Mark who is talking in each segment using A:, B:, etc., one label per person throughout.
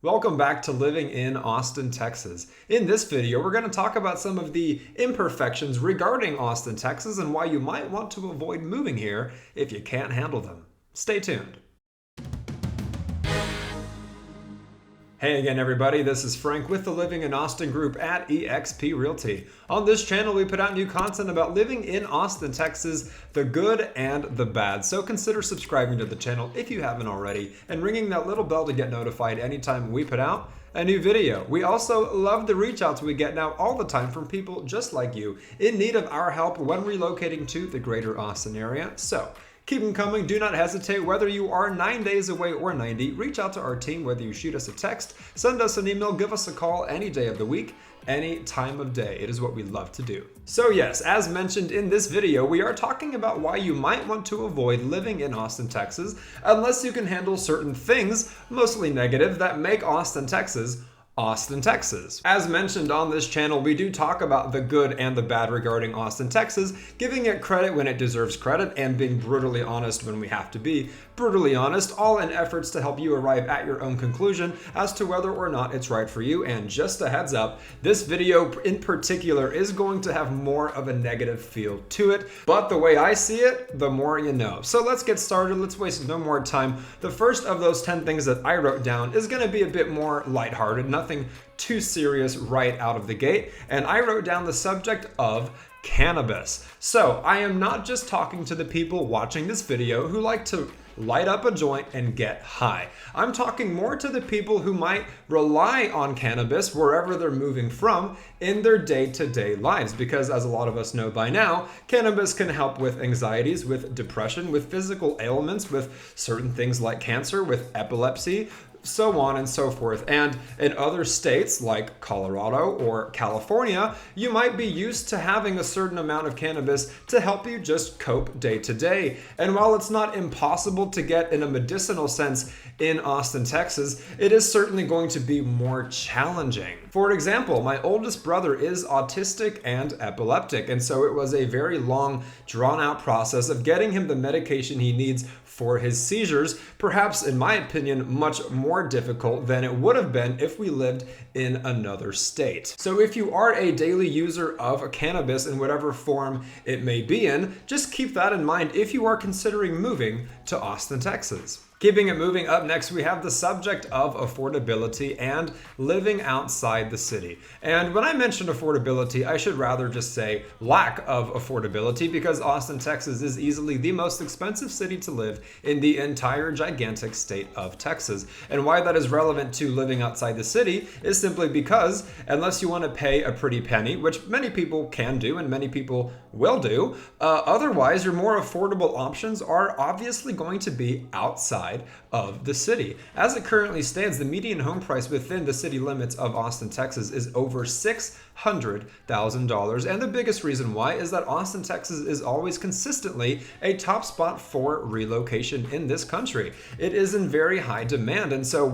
A: Welcome back to Living in Austin, Texas. In this video, we're going to talk about some of the imperfections regarding Austin, Texas, and why you might want to avoid moving here if you can't handle them. Stay tuned. Hey again, everybody. This is Frank with the Living in Austin group at eXp Realty. On this channel, we put out new content about living in Austin, Texas, the good and the bad. So consider subscribing to the channel if you haven't already and ringing that little bell to get notified anytime we put out a new video. We also love the reach outs we get now all the time from people just like you in need of our help when relocating to the greater Austin area. So keep them coming. Do not hesitate. Whether you are 9 days away or 90, reach out to our team, whether you shoot us a text, send us an email, give us a call any day of the week, any time of day. It is what we love to do. So yes, as mentioned in this video, we are talking about why you might want to avoid living in Austin, Texas, unless you can handle certain things, mostly negative, that make Austin, Texas, Austin, Texas. As mentioned on this channel, we do talk about the good and the bad regarding Austin, Texas, giving it credit when it deserves credit and being brutally honest when we have to be brutally honest, all in efforts to help you arrive at your own conclusion as to whether or not it's right for you. And just a heads up, this video in particular is going to have more of a negative feel to it, but the way I see it, the more you know. So let's get started. Let's waste no more time. The first of those 10 things that I wrote down is going to be a bit more lighthearted, nothing too serious right out of the gate. And I wrote down the subject of cannabis. So I am not just talking to the people watching this video who like to light up a joint and get high. I'm talking more to the people who might rely on cannabis wherever they're moving from in their day-to-day lives, because as a lot of us know by now, cannabis can help with anxieties, with depression, with physical ailments, with certain things like cancer, with epilepsy, so on and so forth. And in other states like Colorado or California, you might be used to having a certain amount of cannabis to help you just cope day to day. And while it's not impossible to get in a medicinal sense in Austin, Texas, it is certainly going to be more challenging. For example, my oldest brother is autistic and epileptic, and so it was a very long, drawn-out process of getting him the medication he needs for his seizures, perhaps, in my opinion, much more difficult than it would have been if we lived in another state. So if you are a daily user of cannabis in whatever form it may be in, just keep that in mind if you are considering moving to Austin, Texas. Keeping it moving, up next we have the subject of affordability and living outside the city. And when I mention affordability, I should rather just say lack of affordability, because Austin, Texas is easily the most expensive city to live in the entire gigantic state of Texas. And why that is relevant to living outside the city is simply because unless you want to pay a pretty penny, which many people can do and many people will do, otherwise your more affordable options are obviously going to be outside of the city. As it currently stands, the median home price within the city limits of Austin, Texas is over $600,000. And the biggest reason why is that Austin, Texas is always consistently a top spot for relocation in this country. It is in very high demand. And so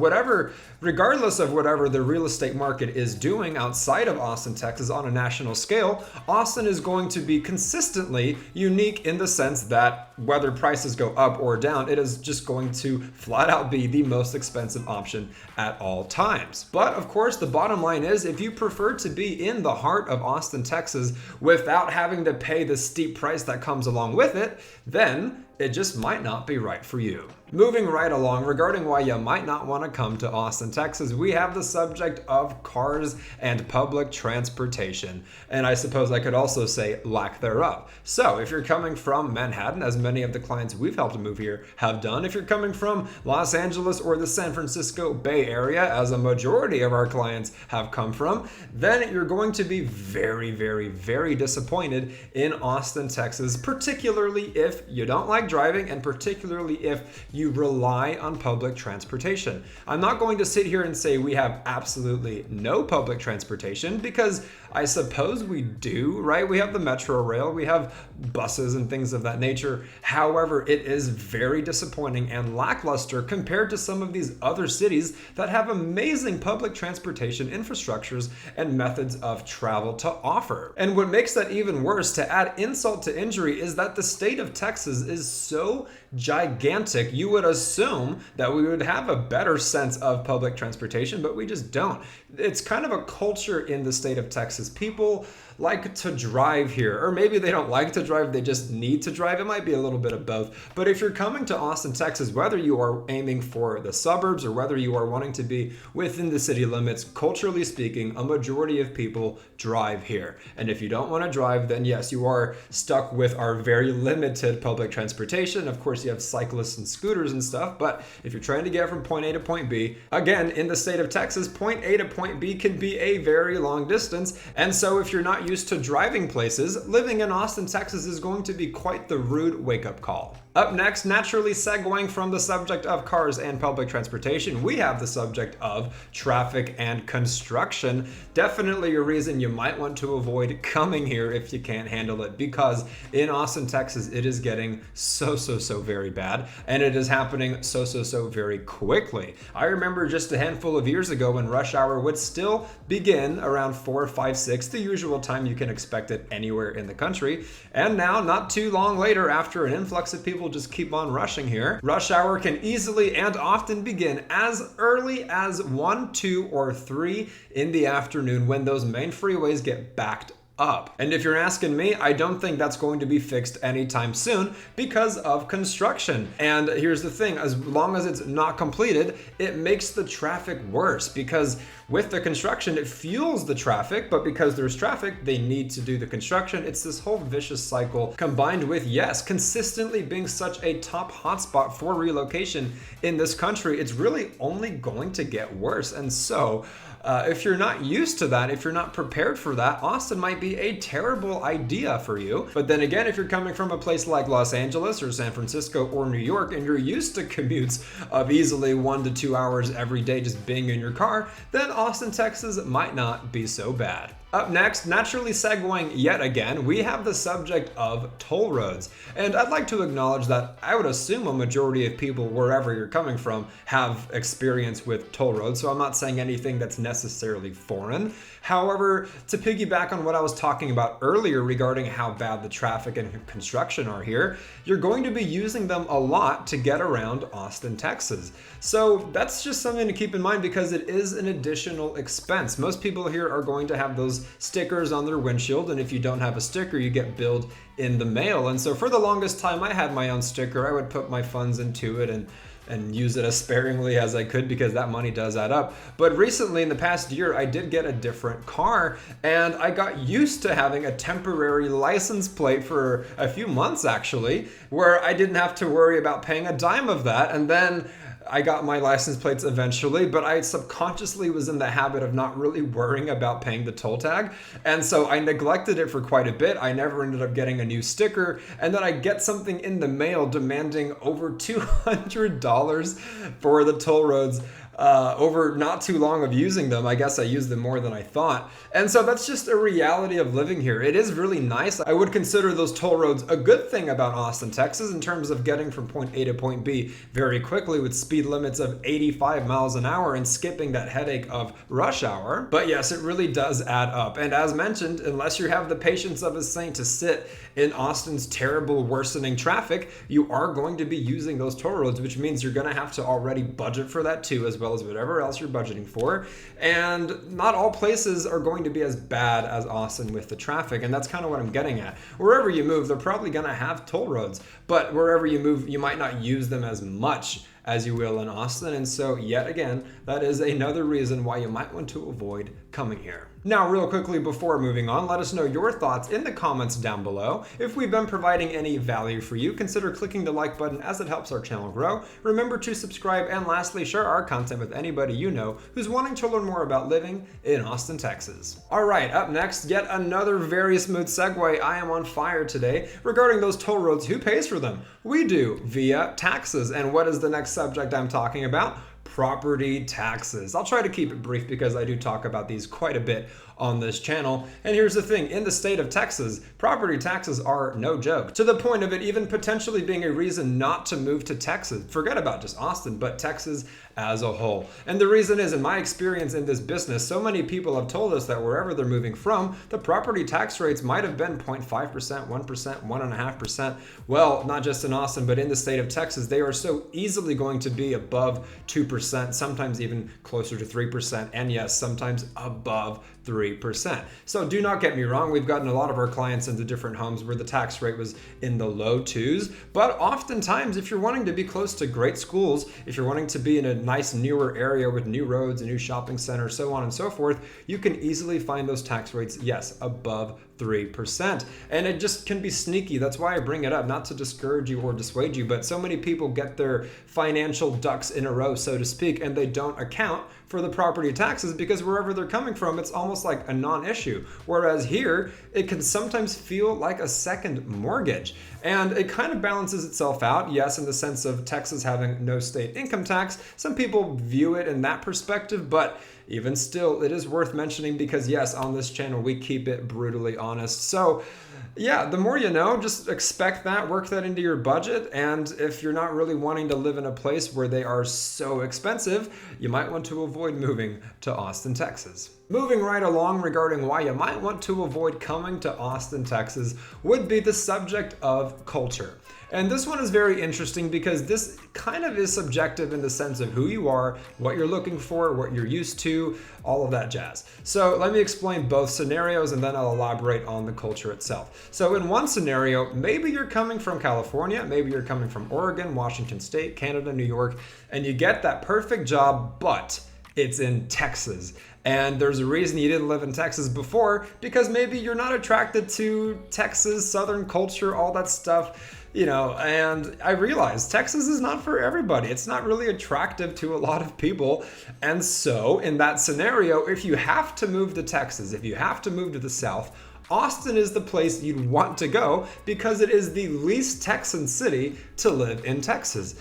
A: regardless of whatever the real estate market is doing outside of Austin, Texas on a national scale, Austin is going to be consistently unique in the sense that whether prices go up or down, it is just going to flat out be the most expensive option at all times. But of course, the bottom line is if you prefer to be in the heart of Austin, Texas without having to pay the steep price that comes along with it, then it just might not be right for you. Moving right along, regarding why you might not want to come to Austin, Texas, we have the subject of cars and public transportation. And I suppose I could also say lack thereof. So if you're coming from Manhattan, as many of the clients we've helped move here have done, if you're coming from Los Angeles or the San Francisco Bay Area, as a majority of our clients have come from, then you're going to be very, very, very disappointed in Austin, Texas, particularly if you don't like driving and particularly if you rely on public transportation. I'm not going to sit here and say we have absolutely no public transportation, because I suppose we do, right? We have the Metro Rail, we have buses and things of that nature. However, it is very disappointing and lackluster compared to some of these other cities that have amazing public transportation infrastructures and methods of travel to offer. And what makes that even worse, to add insult to injury, is that the state of Texas is so gigantic, you you would assume that we would have a better sense of public transportation, but we just don't. It's kind of a culture in the state of Texas. People like to drive here, or maybe they don't like to drive, they just need to drive. It might be a little bit of both. But if you're coming to Austin, Texas, whether you are aiming for the suburbs or whether you are wanting to be within the city limits, culturally speaking, a majority of people drive here. And if you don't want to drive, then yes, you are stuck with our very limited public transportation. Of course, you have cyclists and scooters and stuff, but if you're trying to get from point A to point B, again, in the state of Texas, point A to point B can be a very long distance. And so if you're not used to driving places, living in Austin, Texas is going to be quite the rude wake-up call. Up next, naturally segueing from the subject of cars and public transportation, we have the subject of traffic and construction. Definitely a reason you might want to avoid coming here if you can't handle it, because in Austin, Texas, it is getting so very bad, and it is happening so very quickly. I remember just a handful of years ago when rush hour would still begin around 4, 5, 6, the usual time you can expect it anywhere in the country. And now, not too long later, after an influx of people just keep on rushing here, rush hour can easily and often begin as early as 1, 2, or 3 in the afternoon when those main freeways get backed up. And if you're asking me, I don't think that's going to be fixed anytime soon because of construction. And here's the thing, as long as it's not completed, it makes the traffic worse, because with the construction, it fuels the traffic, but because there's traffic, they need to do the construction. It's this whole vicious cycle combined with, yes, consistently being such a top hotspot for relocation in this country. It's really only going to get worse. And so, if you're not used to that, if you're not prepared for that, Austin might be a terrible idea for you. But then again, if you're coming from a place like Los Angeles or San Francisco or New York, and you're used to commutes of easily 1 to 2 hours every day just being in your car, then Austin, Texas might not be so bad. Up next, naturally segueing yet again, we have the subject of toll roads. And I'd like to acknowledge that I would assume a majority of people wherever you're coming from have experience with toll roads, so I'm not saying anything that's necessarily foreign. However, to piggyback on what I was talking about earlier regarding how bad the traffic and construction are here, you're going to be using them a lot to get around Austin, Texas. So that's just something to keep in mind because it is an additional expense. Most people here are going to have those stickers on their windshield, and if you don't have a sticker, you get billed in the mail. And so for the longest time, I had my own sticker. I would put my funds into it and use it as sparingly as I could because that money does add up. But recently, in the past year, I did get a different car, and I got used to having a temporary license plate for a few months actually, where I didn't have to worry about paying a dime of that. And then I got my license plates eventually, but I subconsciously was in the habit of not really worrying about paying the toll tag. And so I neglected it for quite a bit. I never ended up getting a new sticker. And then I get something in the mail demanding over $200 for the toll roads. Over not too long of using them. I guess I used them more than I thought. And so that's just a reality of living here. It is really nice. I would consider those toll roads a good thing about Austin, Texas, in terms of getting from point A to point B very quickly with speed limits of 85 miles an hour and skipping that headache of rush hour. But yes, it really does add up. And as mentioned, unless you have the patience of a saint to sit in Austin's terrible worsening traffic, you are going to be using those toll roads, which means you're going to have to already budget for that too, as well as whatever else you're budgeting for. And not all places are going to be as bad as Austin with the traffic, and that's kind of what I'm getting at. Wherever you move, they're probably going to have toll roads, but wherever you move, you might not use them as much as you will in Austin. And so yet again, that is another reason why you might want to avoid coming here. Now, real quickly before moving on, let us know your thoughts in the comments down below. If we've been providing any value for you, consider clicking the like button as it helps our channel grow. Remember to subscribe, and lastly, share our content with anybody you know who's wanting to learn more about living in Austin, Texas. All right, up next, yet another very smooth segue. I am on fire today regarding those toll roads. Who pays for them? We do, via taxes. And what is the next subject I'm talking about? property taxes. I'll try to keep it brief because I do talk about these quite a bit on this channel. And here's the thing, in the state of Texas, property taxes are no joke, to the point of it even potentially being a reason not to move to Texas. Forget about just Austin, but Texas as a whole. And the reason is, in my experience in this business, so many people have told us that wherever they're moving from, the property tax rates might have been 0.5%, 1%, 1.5%. Well, not just in Austin, but in the state of Texas, they are so easily going to be above 2%, sometimes even closer to 3%, and yes, sometimes above 3%. So do not get me wrong, we've gotten a lot of our clients into different homes where the tax rate was in the low 2s, but oftentimes if you're wanting to be close to great schools, if you're wanting to be in a nice newer area with new roads, a new shopping center, so on and so forth, you can easily find those tax rates, yes, above 3%. And it just can be sneaky. That's why I bring it up, not to discourage you or dissuade you, but so many people get their financial ducks in a row, so to speak, and they don't account for the property taxes because wherever they're coming from, it's almost like a non-issue. Whereas here, it can sometimes feel like a second mortgage. And it kind of balances itself out, yes, in the sense of Texas having no state income tax. Some people view it in that perspective, but even still, it is worth mentioning because yes, on this channel, we keep it brutally honest. So yeah, the more you know, just expect that, work that into your budget. And if you're not really wanting to live in a place where they are so expensive, you might want to avoid moving to Austin, Texas. Moving right along regarding why you might want to avoid coming to Austin, Texas would be the subject of culture. And this one is very interesting because this kind of is subjective in the sense of who you are, what you're looking for, what you're used to, all of that jazz. So let me explain both scenarios and then I'll elaborate on the culture itself. So in one scenario, maybe you're coming from California, maybe you're coming from Oregon, Washington State, Canada, New York, and you get that perfect job, but it's in Texas. And there's a reason you didn't live in Texas before, because maybe you're not attracted to Texas, Southern culture, all that stuff. And I realize Texas is not for everybody. It's not really attractive to a lot of people. And so in that scenario, if you have to move to Texas, if you have to move to the South, Austin is the place you'd want to go because it is the least Texan city to live in Texas.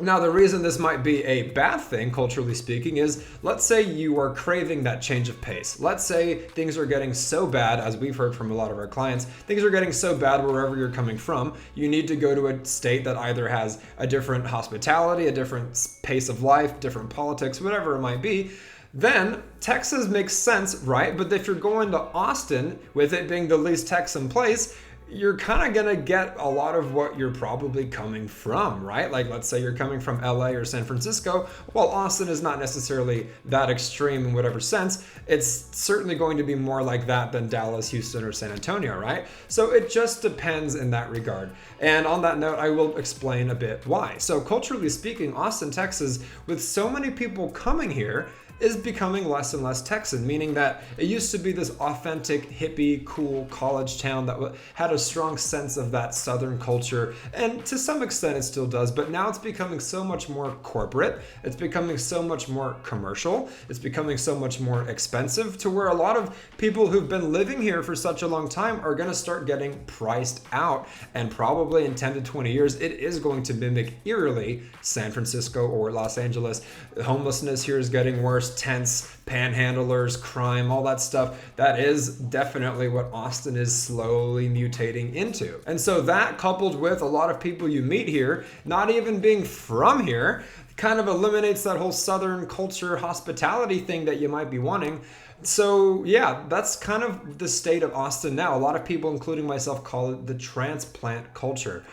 A: Now, the reason this might be a bad thing, culturally speaking, is let's say you are craving that change of pace. Let's say things are getting so bad, as we've heard from a lot of our clients, things are getting so bad wherever you're coming from, you need to go to a state that either has a different hospitality, a different pace of life, different politics, whatever it might be. Then Texas makes sense, right? But if you're going to Austin, with it being the least Texan place, you're kind of gonna get a lot of what you're probably coming from, right? Like, let's say you're coming from LA or San Francisco. Well, Austin is not necessarily that extreme in whatever sense. It's certainly going to be more like that than Dallas, Houston, or San Antonio, right? So it just depends in that regard. And on that note, I will explain a bit why. So culturally speaking, Austin, Texas, with so many people coming here, is becoming less and less Texan, meaning that it used to be this authentic, hippie, cool college town that had a strong sense of that Southern culture, and to some extent it still does, but now it's becoming so much more corporate, it's becoming so much more commercial, it's becoming so much more expensive, to where a lot of people who've been living here for such a long time are gonna start getting priced out, and probably in 10 to 20 years, it is going to mimic eerily San Francisco or Los Angeles. Homelessness here is getting worse, tents, panhandlers, crime, all that stuff. That is definitely what Austin is slowly mutating into. And so that, coupled with a lot of people you meet here not even being from here, kind of eliminates that whole Southern culture hospitality thing that you might be wanting. So yeah, that's kind of the state of Austin now. A lot of people, including myself, call it the transplant culture.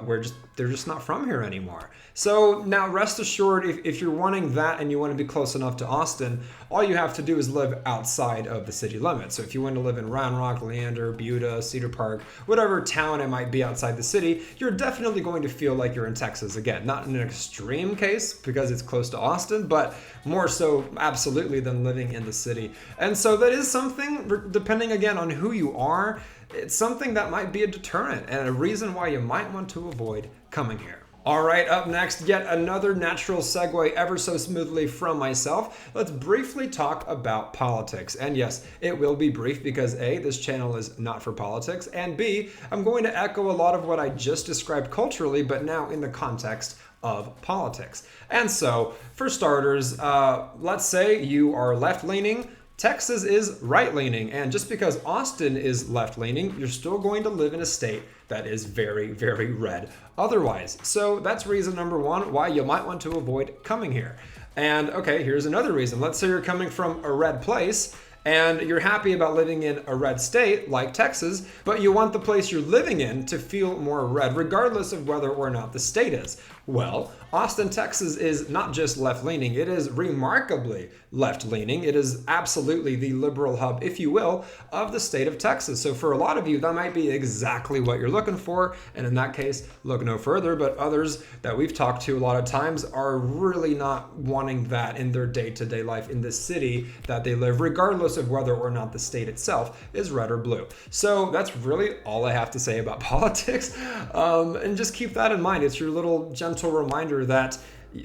A: Where they're just not from here anymore. So now rest assured, if you're wanting that and you want to be close enough to Austin, all you have to do is live outside of the city limits. So if you want to live in Round Rock, Leander, Buda, Cedar Park, whatever town it might be outside the city, you're definitely going to feel like you're in Texas again. Not in an extreme case because it's close to Austin, but more so absolutely than living in the city. And so that is something, depending again on who you are, it's something that might be a deterrent and a reason why you might want to avoid coming here. All right, up next, yet another natural segue ever so smoothly from myself. Let's briefly talk about politics. And yes, it will be brief because A, this channel is not for politics, and B, I'm going to echo a lot of what I just described culturally, but now in the context of politics. And so, for starters, let's say you are left-leaning, Texas is right-leaning, and just because Austin is left-leaning, you're still going to live in a state that is very, very red otherwise. So that's reason number one why you might want to avoid coming here. And okay, here's another reason. Let's say you're coming from a red place and you're happy about living in a red state like Texas, but you want the place you're living in to feel more red, regardless of whether or not the state is. Well, Austin, Texas is not just left-leaning, it is remarkably left-leaning. It is absolutely the liberal hub, if you will, of the state of Texas. So for a lot of you, that might be exactly what you're looking for. And in that case, look no further. But others that we've talked to a lot of times are really not wanting that in their day-to-day life in the city that they live, regardless of whether or not the state itself is red or blue. So that's really all I have to say about politics. And just keep that in mind. It's your little gentle reminder that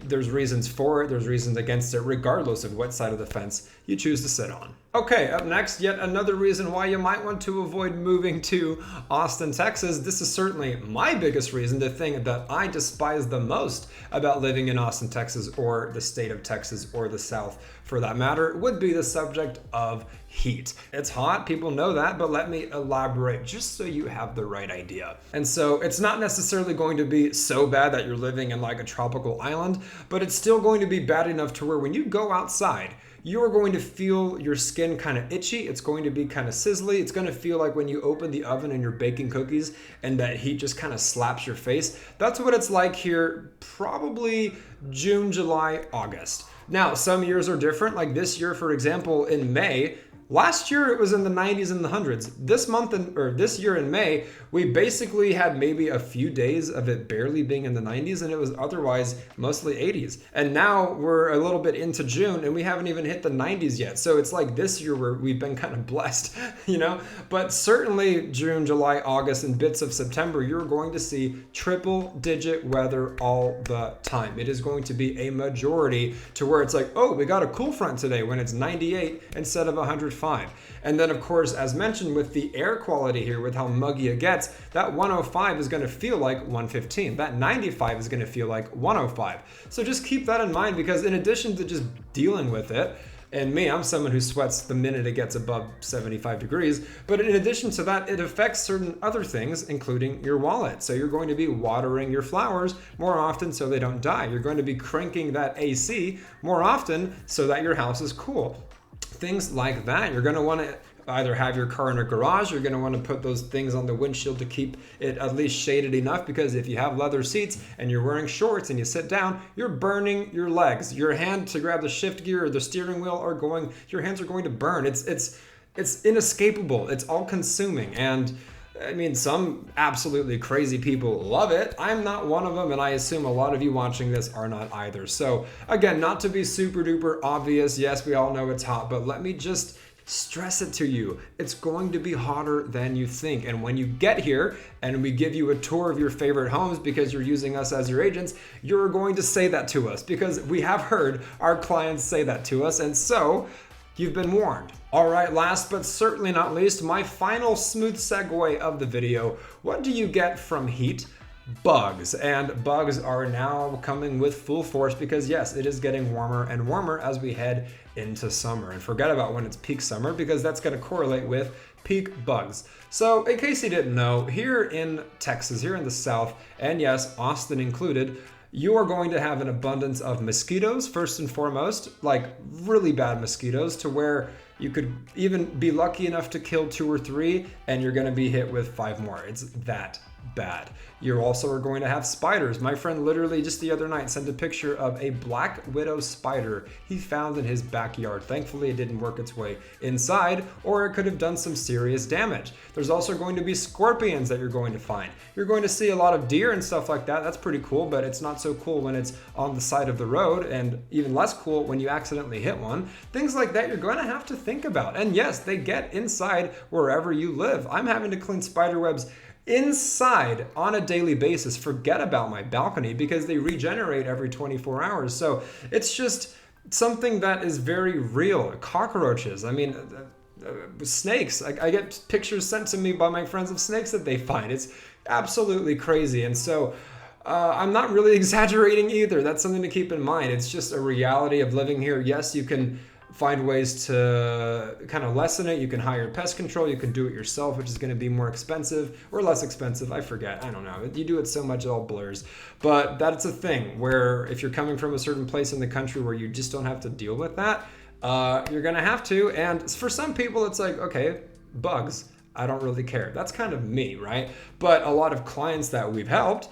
A: there's reasons for it, there's reasons against it, regardless of what side of the fence you choose to sit on. Okay, up next, yet another reason why you might want to avoid moving to Austin, Texas. This is certainly my biggest reason, the thing that I despise the most about living in Austin, Texas, or the state of Texas, or the South for that matter, would be the subject of heat. It's hot, people know that, but let me elaborate just so you have the right idea. And so it's not necessarily going to be so bad that you're living in like a tropical island, but it's still going to be bad enough to where when you go outside, you're going to feel your skin kind of itchy. It's going to be kind of sizzly. It's going to feel like when you open the oven and you're baking cookies and that heat just kind of slaps your face. That's what it's like here, probably June, July, August. Now, some years are different. Like this year, for example, in May, last year it was in the 90s and the hundreds. This year in May, we basically had maybe a few days of it barely being in the 90s, and it was otherwise mostly 80s. And now we're a little bit into June and we haven't even hit the 90s yet. So it's like this year where we've been kind of blessed, you know? But certainly June, July, August, and bits of September, you're going to see triple-digit weather all the time. It is going to be a majority to where it's like, oh, we got a cool front today when it's 98 instead of 105. And then, of course, as mentioned, with the air quality here, with how muggy it gets, that 105 is going to feel like 115. That 95 is going to feel like 105. So just keep that in mind, because in addition to just dealing with it, and me, I'm someone who sweats the minute it gets above 75 degrees. But in addition to that, it affects certain other things, including your wallet. So you're going to be watering your flowers more often so they don't die. You're going to be cranking that AC more often so that your house is cool. Things like that. You're going to want to either have your car in a garage, you're going to want to put those things on the windshield to keep it at least shaded enough, because if you have leather seats and you're wearing shorts and you sit down, you're burning your legs. Your hand to grab the shift gear or the steering wheel your hands are going to burn. It's inescapable. It's all consuming. And I mean, some absolutely crazy people love it. I'm not one of them, and I assume a lot of you watching this are not either. So again, not to be super duper obvious, yes, we all know it's hot, but let me just stress it to you. It's going to be hotter than you think. And when you get here and we give you a tour of your favorite homes because you're using us as your agents, you're going to say that to us, because we have heard our clients say that to us. And so you've been warned. All right, last but certainly not least, my final smooth segue of the video. What do you get from heat? Bugs. And bugs are now coming with full force, because yes, it is getting warmer and warmer as we head into summer. And forget about when it's peak summer, because that's going to correlate with peak bugs. So in case you didn't know, here in Texas, here in the South, and yes, Austin included, you are going to have an abundance of mosquitoes, first and foremost, like really bad mosquitoes, to where you could even be lucky enough to kill 2 or 3, and you're going to be hit with 5 more. It's that bad. You also are going to have spiders. My friend literally just the other night sent a picture of a black widow spider he found in his backyard. Thankfully, it didn't work its way inside, or it could have done some serious damage. There's also going to be scorpions that you're going to find. You're going to see a lot of deer and stuff like that. That's pretty cool, but it's not so cool when it's on the side of the road, and even less cool when you accidentally hit one. Things like that you're going to have to think about. And yes, they get inside wherever you live. I'm having to clean spider webs inside on a daily basis. Forget about my balcony, because they regenerate every 24 hours. So it's just something that is very real. Cockroaches, I mean, snakes. I get pictures sent to me by my friends of snakes that they find. It's absolutely crazy. And so I'm not really exaggerating either. That's something to keep in mind. It's just a reality of living here. Yes, you can find ways to kind of lessen it. You can hire pest control. You can do it yourself, which is going to be more expensive or less expensive. I forget. I don't know. You do it so much, it all blurs. But that's a thing where if you're coming from a certain place in the country where you just don't have to deal with that, you're going to have to. And for some people, it's like, okay, bugs, I don't really care. That's kind of me, right? But a lot of clients that we've helped,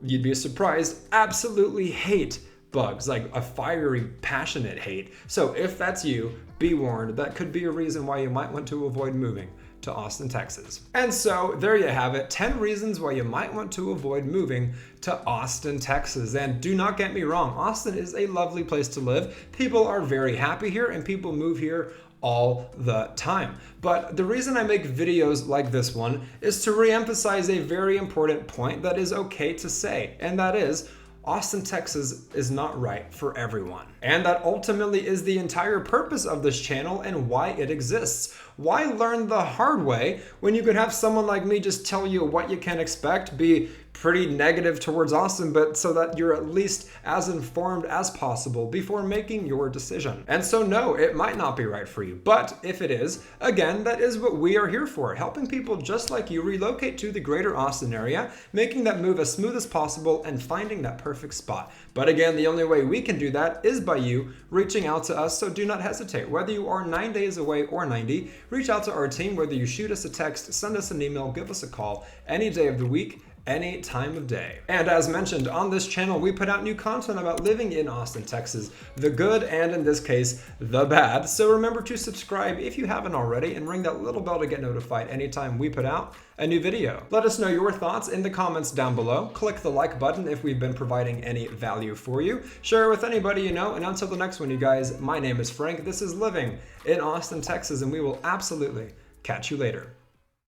A: you'd be surprised, absolutely hate bugs, like a fiery, passionate hate. So if that's you, be warned, that could be a reason why you might want to avoid moving to Austin, Texas. And so there you have it, 10 reasons why you might want to avoid moving to Austin, Texas. And do not get me wrong, Austin is a lovely place to live. People are very happy here and people move here all the time. But the reason I make videos like this one is to reemphasize a very important point that is okay to say, and that is, Austin, Texas is not right for everyone. And that ultimately is the entire purpose of this channel and why it exists. Why learn the hard way when you could have someone like me just tell you what you can expect, be pretty negative towards Austin, but so that you're at least as informed as possible before making your decision. And so no, it might not be right for you, but if it is, again, that is what we are here for, helping people just like you relocate to the greater Austin area, making that move as smooth as possible and finding that perfect spot. But again, the only way we can do that is by you reaching out to us, so do not hesitate. Whether you are 9 days away or 90, reach out to our team, whether you shoot us a text, send us an email, give us a call, any day of the week, any time of day. And as mentioned, on this channel, we put out new content about living in Austin, Texas, the good and in this case, the bad. So remember to subscribe if you haven't already and ring that little bell to get notified anytime we put out a new video. Let us know your thoughts in the comments down below. Click the like button if we've been providing any value for you. Share it with anybody you know. And until the next one, you guys, my name is Frank. This is Living in Austin, Texas, and we will absolutely catch you later.